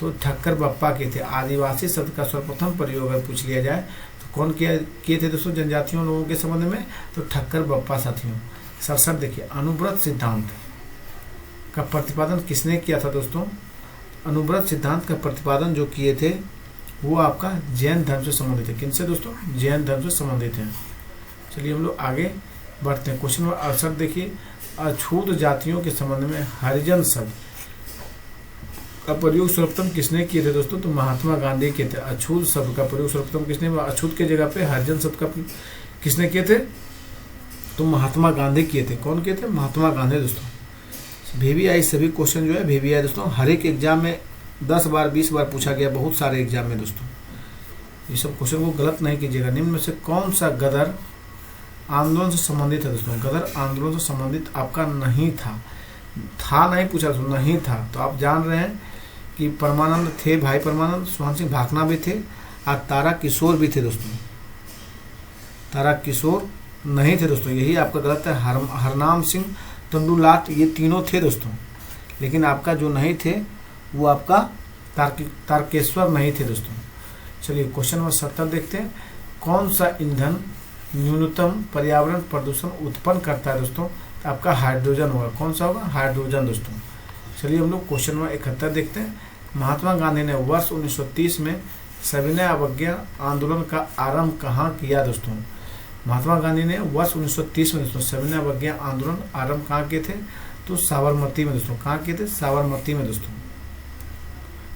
तो ठक्कर बप्पा किए थे। आदिवासी शब्द का सर्वप्रथम प्रयोग अगर पूछ लिया जाए तो कौन किए थे दोस्तों जनजातियों लोगों के संबंध में? तो ठक्कर बप्पा साथियों। 67 देखिए, अनुव्रत सिद्धांत का प्रतिपादन किसने किया था दोस्तों? अनुव्रत सिद्धांत का प्रतिपादन जो किए थे वो आपका जैन धर्म से संबंधित है। किनसे दोस्तों? जैन धर्म से संबंधित है। चलिए हम लोग आगे बढ़ते हैं। क्वेश्चन नंबर 68 देखिए, अछूत जातियों के संबंध में हरिजन शब्द का प्रयोग सर्वप्रथम किसने किए थे दोस्तों? तो महात्मा गांधी किए थे। अछूत शब्द का प्रयोग सर्वप्रथम किसने? अछूत के जगह पे हरिजन शब्द का किसने किए थे? तो महात्मा गांधी किए थे। कौन किए थे? महात्मा गांधी दोस्तों। VVI सभी क्वेश्चन जो है VVI दोस्तों हर एक एग्जाम में 10 बार 20 बार पूछा गया, बहुत सारे एग्जाम में दोस्तों। ये सब क्वेश्चन को गलत नहीं कीजिएगा। निम्न में से कौन सा गदर आंदोलन से संबंधित है दोस्तों? गदर आंदोलन से संबंधित आपका नहीं था नहीं पूछा दोस्तों, नहीं था। तो आप जान रहे हैं कि परमानंद थे, भाई परमानंद, सुभान सिंह भाकना भी थे और तारा किशोर भी थे दोस्तों। तारा किशोर नहीं थे दोस्तों, यही आपका गलत है। हरनाम सिंह तंडुलाट ये तीनों थे दोस्तों, लेकिन आपका जो नहीं थे वो आपका तारकेश्वर नहीं थे दोस्तों। चलिए क्वेश्चन नंबर 70 देखते हैं। कौन सा ईंधन न्यूनतम पर्यावरण प्रदूषण उत्पन्न करता है दोस्तों? तो आपका हाइड्रोजन होगा। कौन सा होगा? हाइड्रोजन दोस्तों। चलिए हम लोग क्वेश्चन नंबर 71 देखते हैं। महात्मा गांधी ने वर्ष 1930 में सविनय अवज्ञा आंदोलन का आरंभ कहाँ किया दोस्तों? महात्मा गांधी ने वर्ष 1930 में दोस्तों सविनय अवज्ञा आंदोलन आरंभ कहाँ किए थे? तो साबरमती में दोस्तों। कहाँ किए थे? साबरमती में दोस्तों।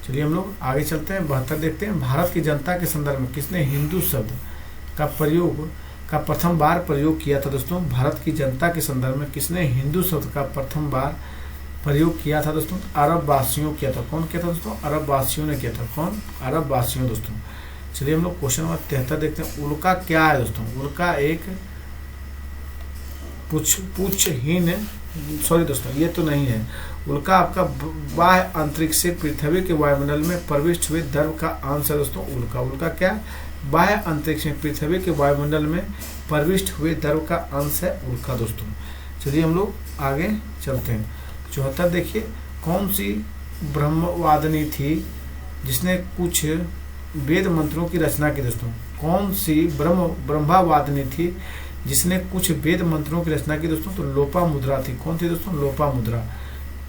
चलिए हम लोग आगे चलते हैं। 72 देखते हैं। भारत की जनता के संदर्भ में किसने हिंदू शब्द का प्रथम बार प्रयोग किया था दोस्तों? भारत की जनता के संदर्भ में किसने हिंदू शब्द का प्रथम बार प्रयोग किया था दोस्तों? अरब वासियों किया था। कौन किया था दोस्तों? अरब वासियों ने किया था। कौन? अरब वासियों दोस्तों। चलिए हम लोग क्वेश्चन नंबर 73 देखते हैं। उल्का क्या है दोस्तों? उल्का एक पुच्छहीन, सॉरी दोस्तों ये तो नहीं है। उल्का आपका बाह्य अंतरिक्ष से पृथ्वी के वायुमंडल में प्रविष्ट हुए द्रव का अंश है दोस्तों। उल्का क्या? बाह्य अंतरिक्ष में पृथ्वी के वायुमंडल में प्रविष्ट हुए द्रव का अंश है उल्का दोस्तों। चलिए हम लोग आगे चलते हैं। 74 देखिए, कौन सी ब्रह्मवादिनी थी जिसने कुछ वेद मंत्रों की रचना की दोस्तों? कौन सी ब्रह्मवादिनी थी जिसने कुछ वेद मंत्रों की रचना की दोस्तों? तो लोपामुद्रा थी। कौन थी दोस्तों? लोपामुद्रा।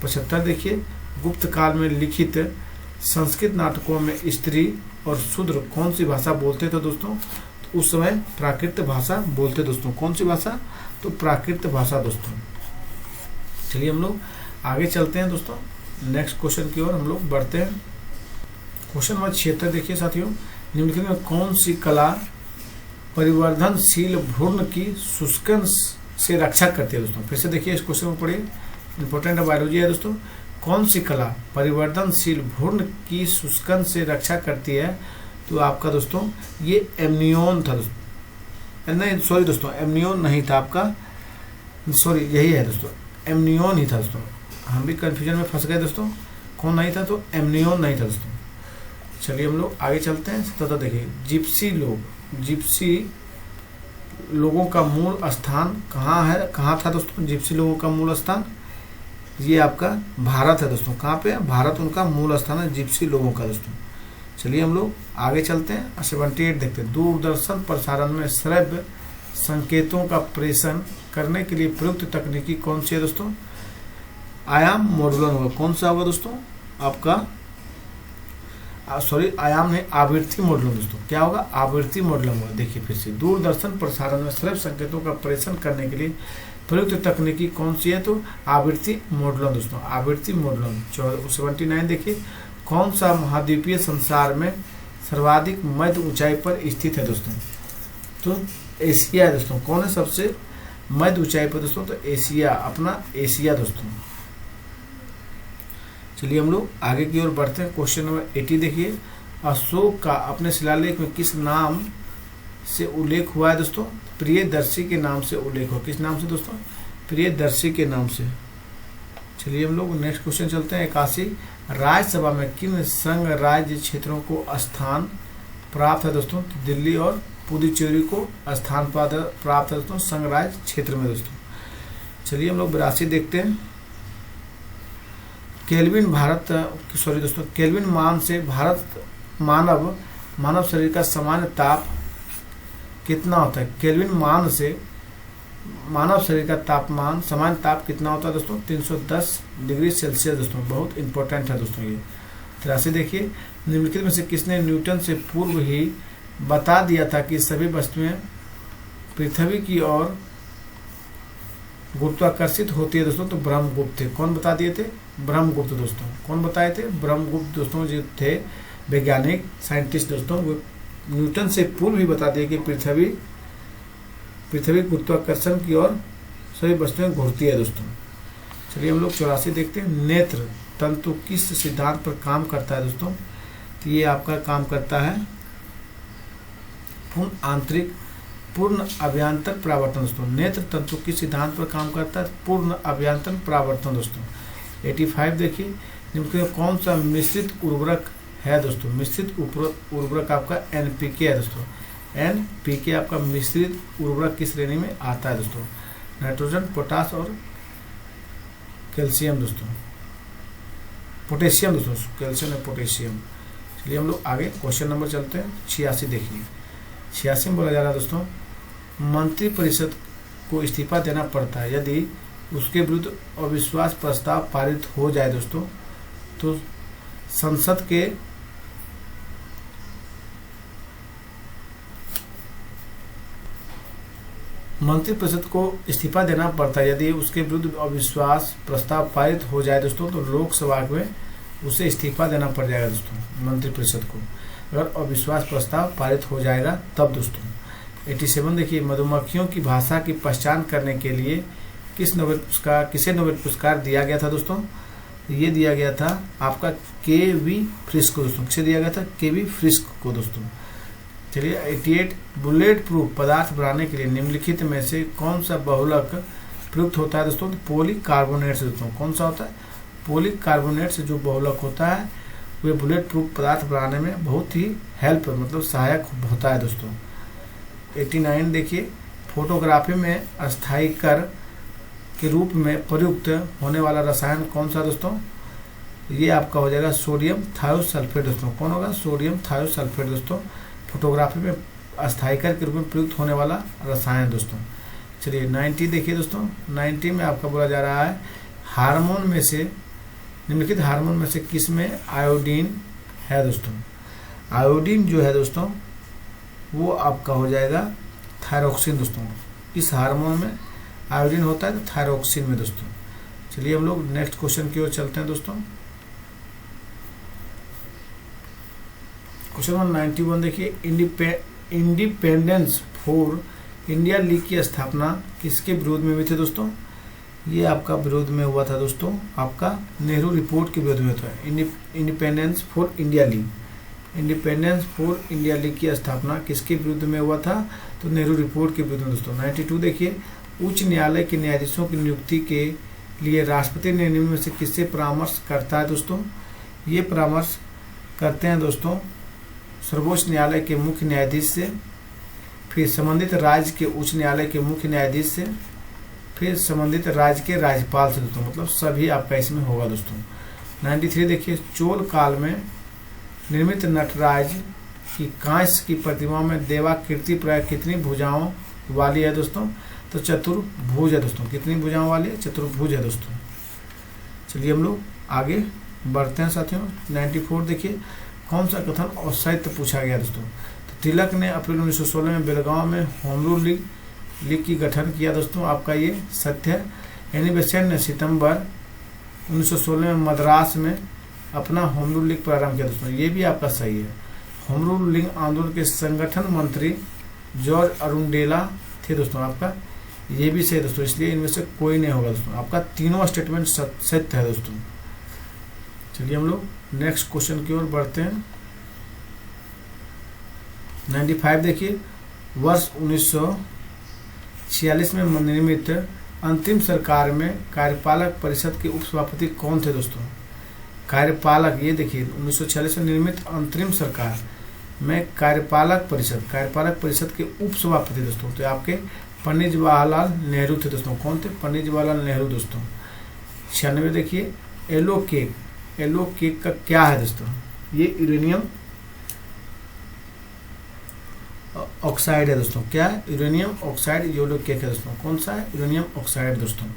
75 देखिए, गुप्त काल में लिखित संस्कृत नाटकों में स्त्री और शूद्र कौन सी भाषा बोलते थे दोस्तों? तो उस समय प्राकृत भाषा बोलते दोस्तों। कौन सी भाषा? तो प्राकृत भाषा दोस्तों। चलिए हम लोग आगे चलते हैं दोस्तों, नेक्स्ट क्वेश्चन की ओर हम लोग बढ़ते हैं। क्वेश्चन नंबर 76 देखिए साथियों, निम्नलिखित में कौन सी कला परिवर्धनशील भ्रूण की शुष्कन से रक्षा करती है दोस्तों? फिर से देखिए इस क्वेश्चन को पढ़िए, इंपॉर्टेंट बायोलॉजी है दोस्तों। कौन सी कला परिवर्तनशील भ्रूण की शुष्कन से रक्षा करती है? तो आपका दोस्तों ये एमनियोन था दोस्तों। नहीं सॉरी दोस्तों, एमनियोन नहीं था आपका, सॉरी यही है दोस्तों, एमनियोन ही था दोस्तों। हम भी कंफ्यूजन में फंस गए दोस्तों, कौन नहीं था? तो एमनियोन नहीं था दोस्तों। चलिए हम लोग आगे चलते हैं। तथा देखिए, जिप्सी लोगों का मूल स्थान कहाँ है? कहाँ था दोस्तों जिप्सी लोगों का मूल स्थान? ये आपका भारत है दोस्तों। कहाँ पे? भारत उनका मूल स्थान है जिप्सी लोगों का दोस्तों। चलिए हम लोग आगे चलते हैं। 78 देखते हैं। दूरदर्शन प्रसारण में श्रव्य संकेतों का प्रेषण करने के लिए प्रयुक्त तकनीकी कौन सी है दोस्तों? आयाम मॉड्यूलन होगा। कौन सा होगा दोस्तों? आपका सॉरी आयाम नहीं, आवृत्ति मॉडलम दोस्तों। क्या होगा? आवृत्ति मॉडलम होगा। देखिए फिर से, दूरदर्शन प्रसारण में श्रव्य संकेतों का प्रेषण करने के लिए प्रयुक्त तकनीकी कौन सी है? तो आवृत्ति मॉडलम दोस्तों, आवृत्ति मॉडलम। 79 देखिए, कौन सा महाद्वीपीय संसार में सर्वाधिक मध्य ऊंचाई पर स्थित है दोस्तों? तो एशिया है दोस्तों। कौन है सबसे मध्य ऊंचाई पर दोस्तों? तो एशिया, अपना एशिया दोस्तों। चलिए हम लोग आगे की ओर बढ़ते हैं। क्वेश्चन नंबर 80 देखिए, अशोक का अपने शिलालेख में किस नाम से उल्लेख हुआ है दोस्तों? प्रियदर्शी के नाम से उल्लेख हुआ। किस नाम से दोस्तों? प्रियदर्शी के नाम से। चलिए हम लोग नेक्स्ट क्वेश्चन चलते हैं। 81, राज्यसभा में किन संघ राज्य क्षेत्रों को स्थान प्राप्त है दोस्तों? तो दिल्ली और पुदुचेरी को स्थान प्राप्त है दोस्तों संघ राज्य क्षेत्र में दोस्तों। चलिए हम लोग 82 देखते हैं। केल्विन केल्विन मान से मानव शरीर का सामान्य ताप कितना होता है? केल्विन मान से मानव शरीर का तापमान, सामान्य ताप कितना होता है दोस्तों? 310 डिग्री सेल्सियस दोस्तों। बहुत इंपॉर्टेंट है दोस्तों ये। 83 देखिए, निम्नलिखित में से किसने न्यूटन से पूर्व ही बता दिया था कि सभी वस्तुएं पृथ्वी की ओर गुरुत्वाकर्षित होती है दोस्तों? तो ब्रह्मगुप्त थे। कौन बता दिए थे? ब्रह्मगुप्त दोस्तों। कौन बताए थे? ब्रह्मगुप्त दोस्तों जो थे वैज्ञानिक साइंटिस्ट दोस्तों, वो न्यूटन से पूर्व ही बता दिए कि पृथ्वी गुरुत्वाकर्षण की ओर सभी वस्तुएं घूरती है दोस्तों। चलिए हम लोग 84 देखते हैं। नेत्र तंतु किस सिद्धांत पर काम करता है दोस्तों? तो ये आपका काम करता है पूर्ण अभ्यंतर परावर्तन दोस्तों। नेत्र तंतु किस सिद्धांत पर काम करता है? पूर्ण अभ्यंतर परावर्तन दोस्तों। 85 देखिए, निम्नलिखित कौन सा मिश्रित उर्वरक है दोस्तों? मिश्रित उर्वरक आपका NPK है दोस्तों। NPK आपका मिश्रित उर्वरक किस श्रेणी में आता है दोस्तों? नाइट्रोजन, पोटास और कैल्शियम दोस्तों, पोटेशियम दोस्तों, कैल्शियम और पोटेशियम। चलिए हम लोग आगे क्वेश्चन नंबर चलते हैं। 86 देखिए, 86 में बोला जा रहा है दोस्तों, मंत्रिपरिषद को इस्तीफा देना पड़ता है यदि उसके विरुद्ध अविश्वास प्रस्ताव पारित हो जाए दोस्तों। तो संसद के मंत्रिपरिषद को इस्तीफा देना पड़ता है यदि उसके विरुद्ध अविश्वास प्रस्ताव पारित हो जाए दोस्तों। तो लोकसभा में उसे इस्तीफा देना पड़ जाएगा दोस्तों मंत्रिपरिषद को, अगर अविश्वास प्रस्ताव पारित हो जाएगा तब दोस्तों। 87 देखिए, मधुमक्खियों की भाषा की पहचान करने के लिए किसे नोबेल पुरस्कार दिया गया था दोस्तों? ये दिया गया था आपका KV फ्रिस्क को दोस्तों। किसे दिया गया था? KV फ्रिस्क को दोस्तों। चलिए 88, बुलेट प्रूफ पदार्थ बनाने के लिए निम्नलिखित में से कौन सा बहुलक प्रयुक्त होता है दोस्तों? तो पॉलीकार्बोनेट से दोस्तों। कौन सा होता है? पॉलीकार्बोनेट से जो बहुलक होता है वे बुलेट प्रूफ पदार्थ बनाने में बहुत ही हेल्प मतलब सहायक होता है दोस्तों। 89 देखिए, फोटोग्राफी में अस्थायीकर के रूप में प्रयुक्त होने वाला रसायन कौन सा दोस्तों? ये आपका हो जाएगा सोडियम थायोसल्फेट दोस्तों। कौन होगा? सोडियम थायोसल्फेट दोस्तों, फोटोग्राफी में अस्थायीकर के रूप में प्रयुक्त होने वाला रसायन दोस्तों। चलिए 90 देखिए दोस्तों, 90 में आपका बोला जा रहा है हार्मोन में से निम्नलिखित हार्मोन में से किस में आयोडीन है दोस्तों? आयोडीन जो है दोस्तों वो आपका हो जाएगा थायरोक्सिन दोस्तों। इस हार्मोन में आयोडीन होता है तो थायरोक्सिन में दोस्तों। चलिए हम लोग नेक्स्ट क्वेश्चन की ओर चलते हैं दोस्तों। क्वेश्चन नंबर 91 देखिए, इंडिपेंडेंस फॉर इंडिया लीग की स्थापना किसके विरोध में हुई थी दोस्तों? ये आपका विरोध में हुआ था दोस्तों, आपका नेहरू रिपोर्ट के विरोध में हुआ था। Independence for India league, independence for India league की स्थापना किसके विरुद्ध में हुआ था? तो नेहरू रिपोर्ट के विरुद्ध में दोस्तों। 92 देखिए, उच्च न्यायालय के न्यायाधीशों की नियुक्ति के लिए राष्ट्रपति ने निम्न में से किससे परामर्श करता है दोस्तों? ये परामर्श करते हैं दोस्तों सर्वोच्च न्यायालय के मुख्य न्यायाधीश से, फिर संबंधित राज्य के उच्च न्यायालय के मुख्य न्यायाधीश से, फिर संबंधित राज्य के राज्यपाल से दोस्तों। मतलब सभी आपका इसमें होगा दोस्तों। 93 देखिए, चोल काल में निर्मित नटराज की कांस्य की प्रतिमा में देवाकृति प्राय कितनी भुजाओं वाली है दोस्तों? तो चतुर्भुज है दोस्तों। कितनी भुजाओं वाली है? चतुर्भुज है दोस्तों। चलिए हम लोग आगे बढ़ते हैं साथियों। 94 देखिए, कौन सा कथन औचित्य पूछा गया दोस्तों। तो तिलक ने अप्रैल 1916 में बेलगांव में होम रूल लीग की गठन किया दोस्तों, आपका ये सत्य है। एनी बेसेंट ने सितंबर 1916 में मद्रास में अपना होम रूल लीग प्रारंभ किया दोस्तों, ये भी आपका सही है। होम रूल लीग आंदोलन के संगठन मंत्री जॉर्ज अरुंडेला थे दोस्तों, आपका ये भी सही दोस्तों, इसलिए इनमें से कोई नहीं होगा दोस्तों, आपका तीनों स्टेटमेंट सत्य है दोस्तों। चलिए हम लोग नेक्स्ट क्वेश्चन की ओर बढ़ते हैं। 95 देखिए, वर्ष 1946 में निर्मित अंतिम सरकार में कार्यपालक परिषद के उपसभापति कौन थे दोस्तों। कार्यपालक, ये देखिए 1946 में निर्मित अंतरिम सरकार में कार्यपालक परिषद के उपसभापति दोस्तों, तो आपके पंडित जवाहरलाल नेहरू थे दोस्तों। कौन थे? पंडित जवाहरलाल नेहरू दोस्तों। 96 देखिए, येलो केक का क्या है दोस्तों, ये यूरेनियम ऑक्साइड है दोस्तों। क्या है? यूरेनियम ऑक्साइड येलो केक है दोस्तों। कौन सा है? यूरेनियम ऑक्साइड दोस्तों।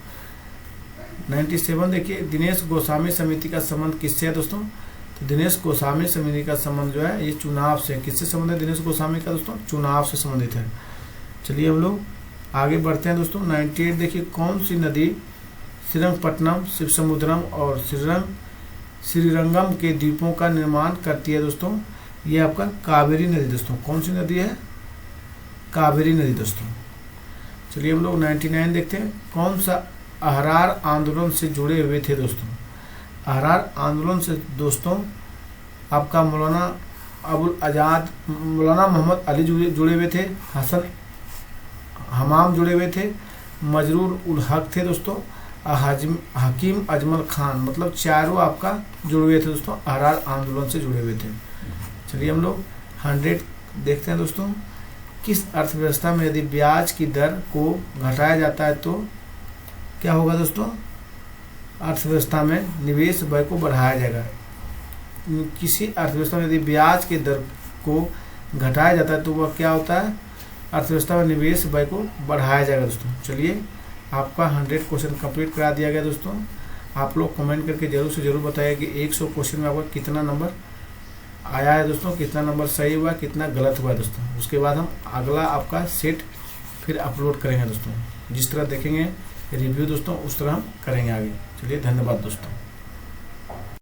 97 देखिए, दिनेश गोस्वामी समिति का संबंध किससे है दोस्तों। तो दिनेश गोस्वामी समिति का संबंध जो है ये चुनाव से, किससे संबंधित है दिनेश गोस्वामी का दोस्तों? चुनाव से संबंधित है। चलिए हम लोग आगे बढ़ते हैं दोस्तों। 98 देखिए, कौन सी नदी श्रीरंगपट्टनम, शिवसमुद्रम और श्रीरंगम के द्वीपों का निर्माण करती है दोस्तों। ये आपका कावेरी नदी दोस्तों। कौन सी नदी है? कावेरी नदी दोस्तों। चलिए हम लोग 99 देखते हैं, कौन सा अहरार आंदोलन से जुड़े हुए थे दोस्तों। अहरार आंदोलन से दोस्तों आपका मौलाना मोहम्मद अली जुड़े हुए थे, हसन हमाम जुड़े हुए थे, मजरूर उल हक थे दोस्तों, हकीम अजमल खान, मतलब चारों आपका जुड़े हुए थे दोस्तों, अहरार आंदोलन से जुड़े हुए थे। चलिए हम लोग 100 देखते हैं दोस्तों, किस अर्थव्यवस्था में यदि ब्याज की दर को घटाया जाता है तो क्या होगा दोस्तों। अर्थव्यवस्था में निवेश व्यय को बढ़ाया जाएगा। किसी अर्थव्यवस्था में यदि ब्याज की दर को घटाया जाता है तो वह क्या होता है, अर्थव्यवस्था में निवेश व्यय को बढ़ाया जाएगा दोस्तों। चलिए आपका 100 क्वेश्चन कंप्लीट करा दिया गया दोस्तों। आप लोग कमेंट करके जरूर से जरूर बताइए कि 100 क्वेश्चन में आपका कितना नंबर आया है दोस्तों, कितना नंबर सही हुआ, कितना गलत हुआ दोस्तों। उसके बाद हम अगला आपका सेट फिर अपलोड करेंगे दोस्तों। जिस तरह देखेंगे रिव्यू दोस्तों उस तरह हम करेंगे आगे। चलिए धन्यवाद दोस्तों।